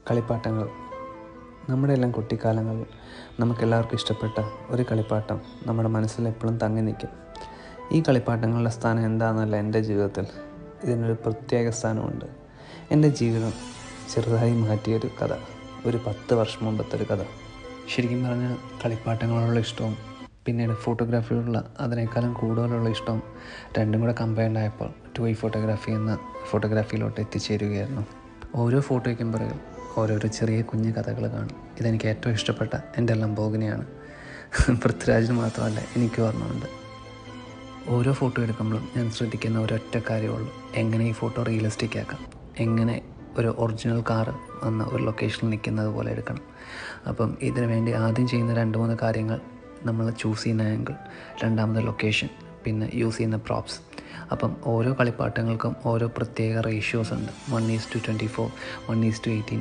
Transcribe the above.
കളിപ്പാട്ടങ്ങൾ. നമ്മുടെ എല്ലാം കുട്ടിക്കാലങ്ങളിൽ നമുക്കെല്ലാവർക്കും ഇഷ്ടപ്പെട്ട ഒരു കളിപ്പാട്ടം നമ്മുടെ മനസ്സിൽ എപ്പോഴും തങ്ങി നിൽക്കും. ഈ കളിപ്പാട്ടങ്ങളുടെ സ്ഥാനം എന്താണെന്നല്ല, എൻ്റെ ജീവിതത്തിൽ ഇതിനൊരു പ്രത്യേക സ്ഥാനമുണ്ട്. എൻ്റെ ജീവിതം ചെറുതായി മാറ്റിയൊരു കഥ, ഒരു 10 വർഷം മുമ്പത്തെ ഒരു കഥ. ശരിക്കും പറഞ്ഞാൽ കളിപ്പാട്ടങ്ങളോടുള്ള ഇഷ്ടവും പിന്നീട് ഫോട്ടോഗ്രാഫിയോടുള്ള അതിനേക്കാളും കൂടുതലുള്ള ഇഷ്ടവും രണ്ടും കൂടെ കമ്പൈൻഡ് ആയപ്പോൾ ടോയ് ഫോട്ടോഗ്രാഫി എന്ന ഫോട്ടോഗ്രാഫിയിലോട്ട് എത്തിച്ചേരുകയായിരുന്നു. ഓരോ ഫോട്ടോയ്ക്കും പിറകിൽ ഓരോരോ ചെറിയ കുഞ്ഞു കഥകൾ കാണും. ഇതെനിക്ക് ഏറ്റവും ഇഷ്ടപ്പെട്ട എൻ്റെ ലംബോർഗിനിയാണ്. പൃഥ്വിരാജിന് മാത്രമല്ല, എനിക്ക് ഓർമ്മയുണ്ട്. ഓരോ ഫോട്ടോ എടുക്കുമ്പോഴും ഞാൻ ശ്രദ്ധിക്കുന്ന ഒരൊറ്റ കാര്യമുള്ളൂ: എങ്ങനെ ഈ ഫോട്ടോ റിയലിസ്റ്റിക് ആക്കാം, എങ്ങനെ ഒരു ഒറിജിനൽ കാർ വന്ന ഒരു ലൊക്കേഷനിൽ നിൽക്കുന്നത് പോലെ എടുക്കണം. അപ്പം ഇതിനു വേണ്ടി ആദ്യം ചെയ്യുന്ന 2-3 കാര്യങ്ങൾ: നമ്മൾ ചൂസ് ചെയ്യുന്ന ആംഗിൾ, രണ്ടാമത് ലൊക്കേഷൻ, പിന്നെ യൂസ് ചെയ്യുന്ന പ്രോപ്സ്. അപ്പം ഓരോ കളിപ്പാട്ടങ്ങൾക്കും ഓരോ പ്രത്യേക റേഷ്യോസ് ഉണ്ട്. 1:24, 1:18,